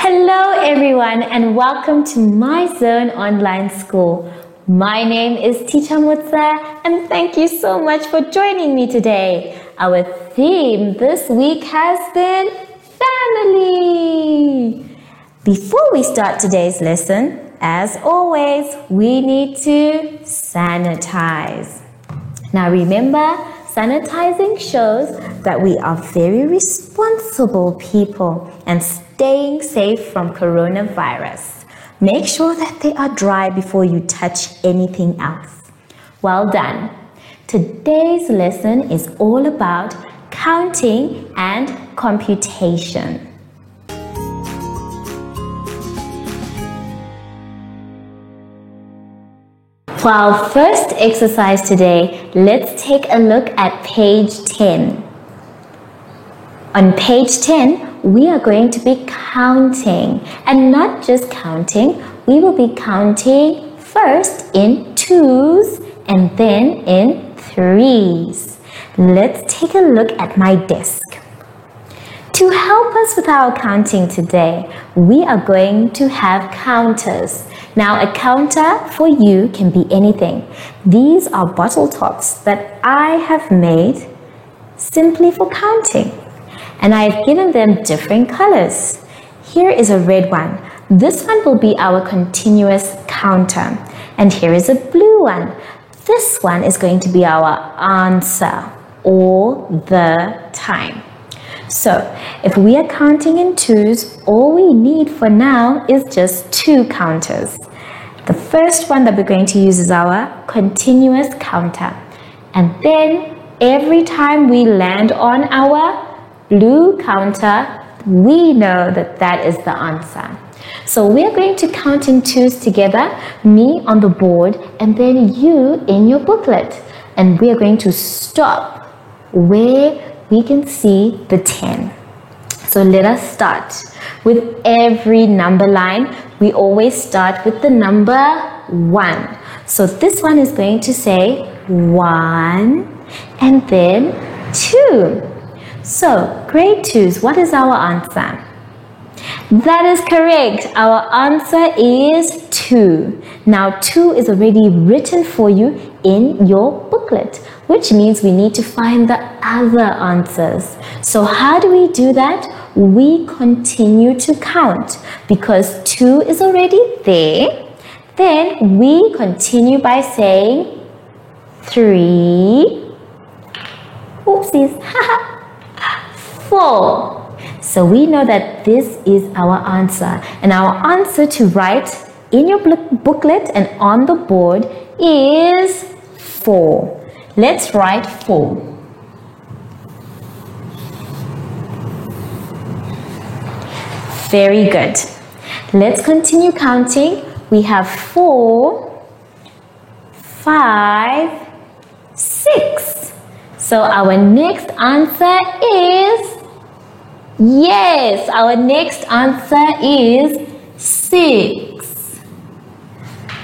Hello everyone and welcome to My Zone Online School. My name is Teacher Mutsa and thank you so much for joining me today. Our theme this week has been family. Before we start today's lesson, as always, we need to sanitize. Now remember, sanitizing shows that we are very responsible people and staying safe from coronavirus. Make sure that they are dry before you touch anything else. Well done. Today's lesson is all about counting and computation. For our first exercise today, let's take a look at page 10. On page 10, we are going to be counting, and not just counting, we will be counting first in twos and then in threes. Let's take a look at my desk. To help us with our counting today, we are going to have counters. Now, a counter for you can be anything. These are bottle tops that I have made simply for counting. And I have given them different colors. Here is a red one. This one will be our continuous counter. And here is a blue one. This one is going to be our answer all the time. So, if we are counting in twos, all we need for now is just two counters. The first one that we're going to use is our continuous counter. And then every time we land on our blue counter, we know that that is the answer. So we're going to count in twos together, me on the board and then you in your booklet. And we are going to stop where we can see the 10. So let us start. With every number line, we always start with the number 1. So this one is going to say 1 and then 2. So, grade 2s, what is our answer? That is correct. Our answer is 2. Now, 2 is already written for you in your booklet, which means we need to find the other answers. So, how do we do that? We continue to count because 2 is already there. Then, we continue by saying 3. Oopsies. 4. So we know that this is our answer, and our answer to write in your booklet and on the board is 4. Let's write 4. Very good. Let's continue counting. We have 4, 5, 6. So our next answer is yes, our next answer is 6.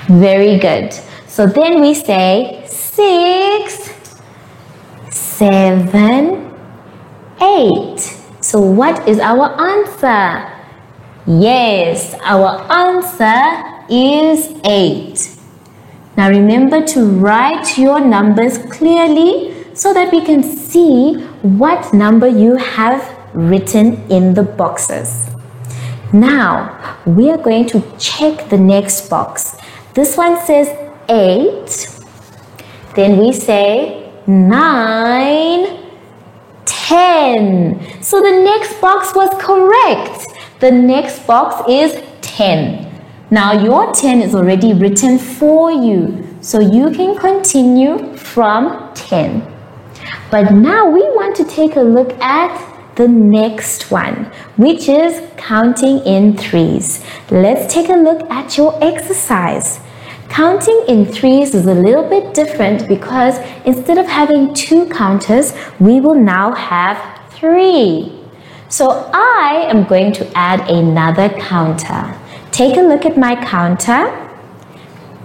Very good. So then we say 6, 7, 8. So what is our answer? Yes, our answer is 8. Now remember to write your numbers clearly so that we can see what number you have written in the boxes. Now, we are going to check the next box. This one says 8. Then we say 9, 10. So the next box was correct. The next box is 10. Now your 10 is already written for you, so you can continue from 10. But now we want to take a look at the next one, which is counting in threes. Let's take a look at your exercise. Counting in threes is a little bit different because instead of having 2 counters, we will now have 3. So I am going to add another counter. Take a look at my counter.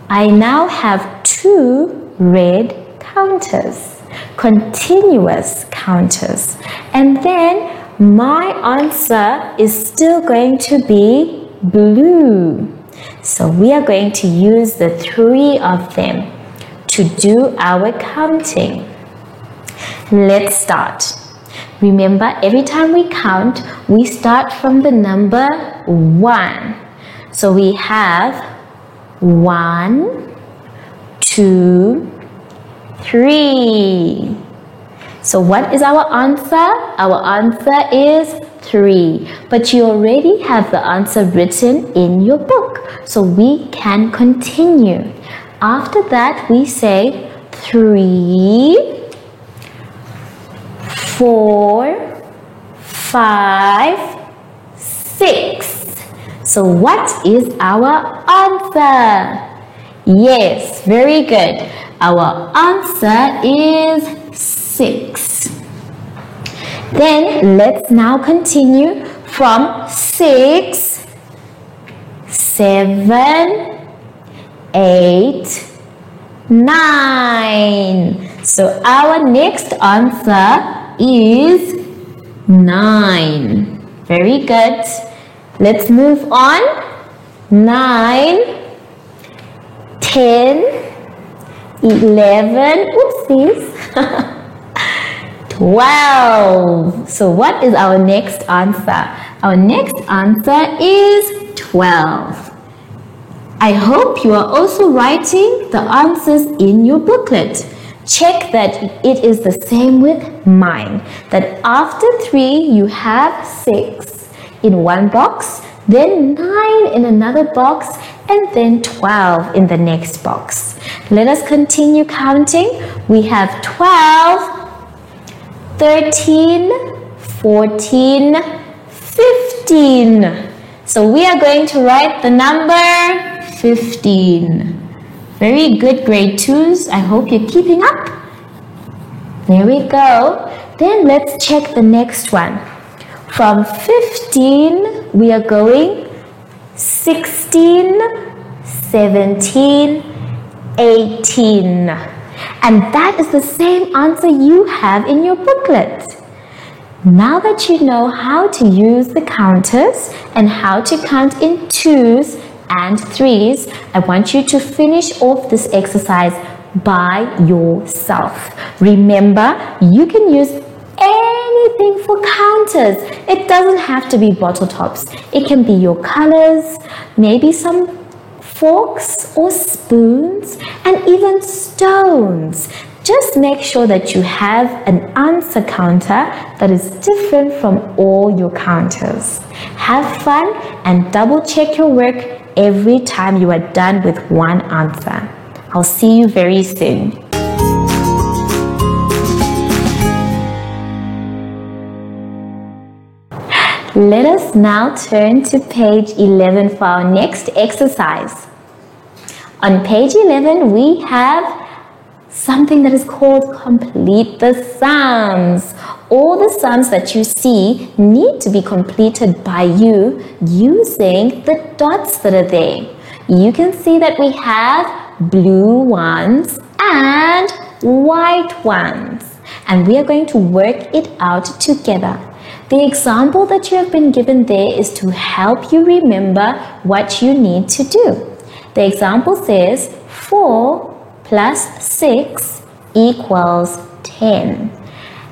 I now have 2 red counters, continuous counters. And then my answer is still going to be blue. So we are going to use the 3 of them to do our counting. Let's start. Remember, every time we count, we start from the number 1. So we have 1, 2, 3. So what is our answer? Our answer is 3. But you already have the answer written in your book. So we can continue. After that, we say 3, 4, 5, 6. So what is our answer? Yes, very good. Our answer is 6. Then let's now continue from 6, 7, 8, 9. So our next answer is 9. Very good. Let's move on. 9, 10, 11, oopsies, 12. So what is our next answer? Our next answer is 12. I hope you are also writing the answers in your booklet. Check that it is the same with mine, that after 3 you have 6 in one box, then 9 in another box, and then 12 in the next box. Let us continue counting. We have 12, 13, 14, 15. So we are going to write the number 15. Very good, grade 2s. I hope you're keeping up. There we go. Then let's check the next one. From 15, we are going 16, 17, 18. And that is the same answer you have in your booklet. Now that you know how to use the counters and how to count in 2s and 3s, I want you to finish off this exercise by yourself. Remember, you can use anything for counters. It doesn't have to be bottle tops. It can be your colors, maybe some forks or spoons, and even stones. Just make sure that you have an answer counter that is different from all your counters. Have fun and double check your work every time you are done with one answer. I'll see you very soon. Let us now turn to page 11 for our next exercise. On page 11, we have something that is called complete the sums. All the sums that you see need to be completed by you using the dots that are there. You can see that we have blue ones and white ones, and we are going to work it out together. The example that you have been given there is to help you remember what you need to do. The example says 4 plus 6 equals 10.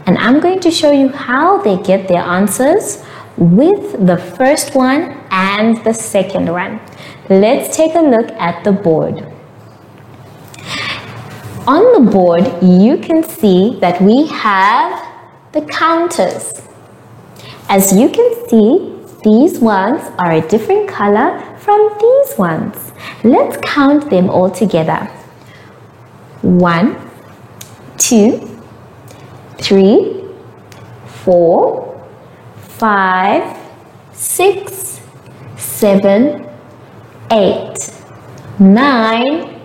And I'm going to show you how they get their answers with the first one and the second one. Let's take a look at the board. On the board, you can see that we have the counters. As you can see, these ones are a different color from these ones. Let's count them all together. 1, 2, 3, 4, 5, 6, 7, 8, 9,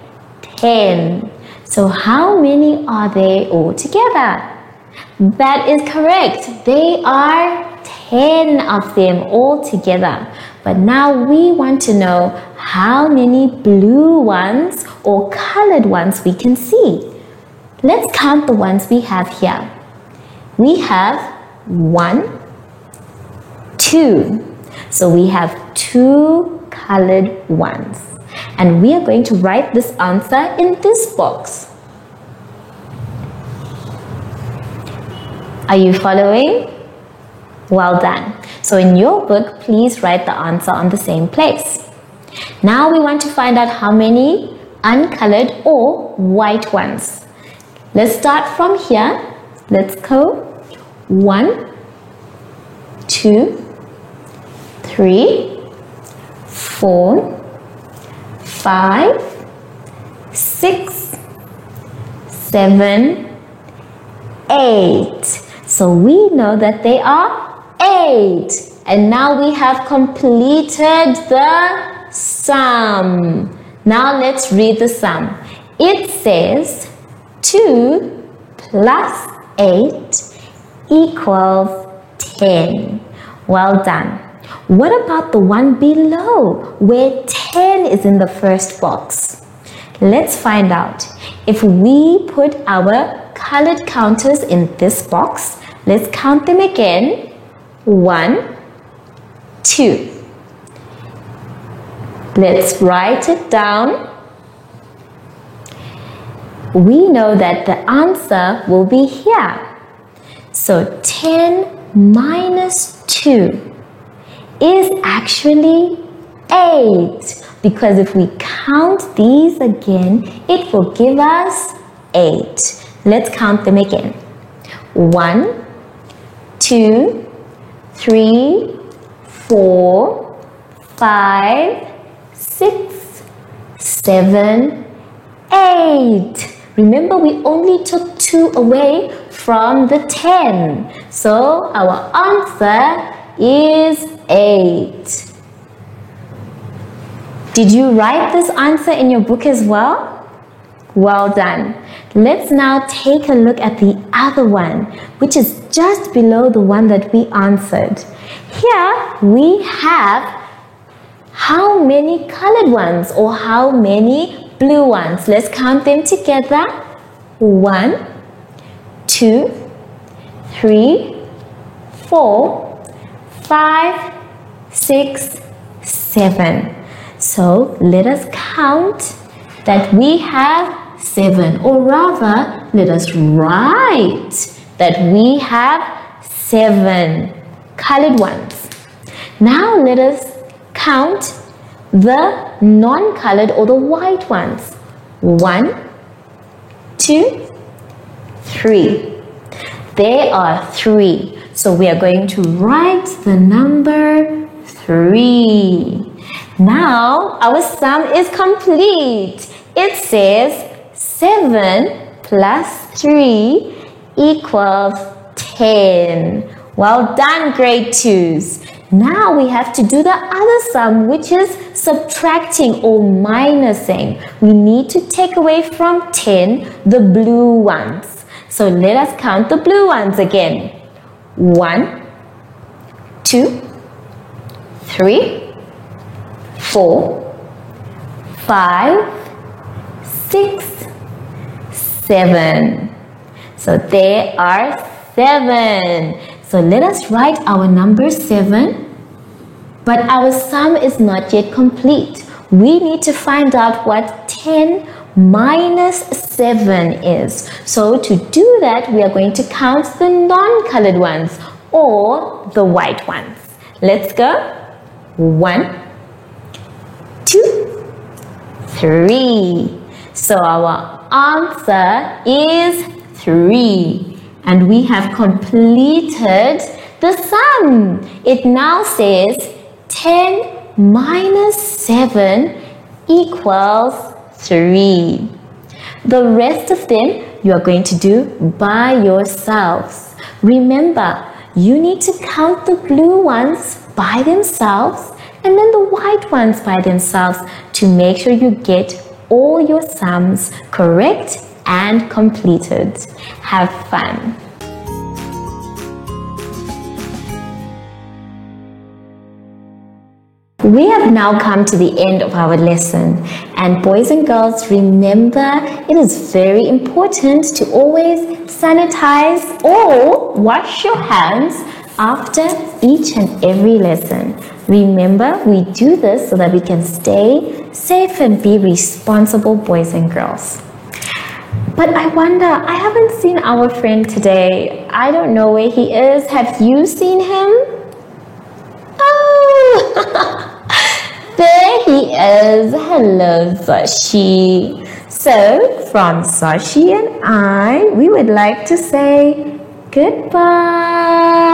10. So how many are there all together? That is correct. They are 10 of them all together. But now we want to know how many blue ones or colored ones we can see. Let's count the ones we have here. We have 1, 2. So we have 2 colored ones. And we are going to write this answer in this box. Are you following? Well done. So in your book, please write the answer on the same place. Now we want to find out how many uncolored or white ones. Let's start from here. Let's go 1, 2, 3, 4, 5, 6, 7, 8. So we know that they are 8. And now we have completed the sum. Now let's read the sum. It says 2 plus 8 equals 10. Well done. What about the one below where 10 is in the first box? Let's find out. If we put our colored counters in this box, let's count them again. 1, 2. Let's write it down. We know that the answer will be here. So 10 minus 2 is actually 8, because if we count these again, it will give us 8. Let's count them again. 1, 2, 3, 4, 5, 6, 7, 8. Remember, we only took 2 away from the 10. So our answer is 8. Did you write this answer in your book as well? Well done. Let's now take a look at the other one, which is just below the one that we answered. Here we have how many colored ones or how many blue ones. Let's count them together. 1, 2, 3, 4, 5, 6, 7. So let us count that we have 7, or rather, let us write that we have 7 colored ones. Now let us count the non-colored or the white ones. 1, 2, 3. There are 3. So we are going to write the number 3. Now our sum is complete. It says 7 plus 3 equals 10. Well done, grade 2s. Now we have to do the other sum, which is subtracting or minusing. We need to take away from 10 the blue ones. So let us count the blue ones again. 1, 2, 3, 4, 5, 6, 7. So there are 7. So let us write our number 7. But our sum is not yet complete. We need to find out what 10 minus 7 is. So to do that, we are going to count the non-colored ones or the white ones. Let's go. 1, 2, 3. So our answer is 3. And we have completed the sum. It now says 10 minus 7 equals 3. The rest of them you are going to do by yourselves. Remember, you need to count the blue ones by themselves and then the white ones by themselves to make sure you get all your sums correct and completed. Have fun. We have now come to the end of our lesson, and boys and girls, remember it is very important to always sanitize or wash your hands after each and every lesson. Remember, we do this so that we can stay safe and be responsible boys and girls. But I wonder, I haven't seen our friend today. I don't know where he is. Have you seen him? Oh, there he is. Hello, Sashi. So, from Sashi and I, we would like to say goodbye.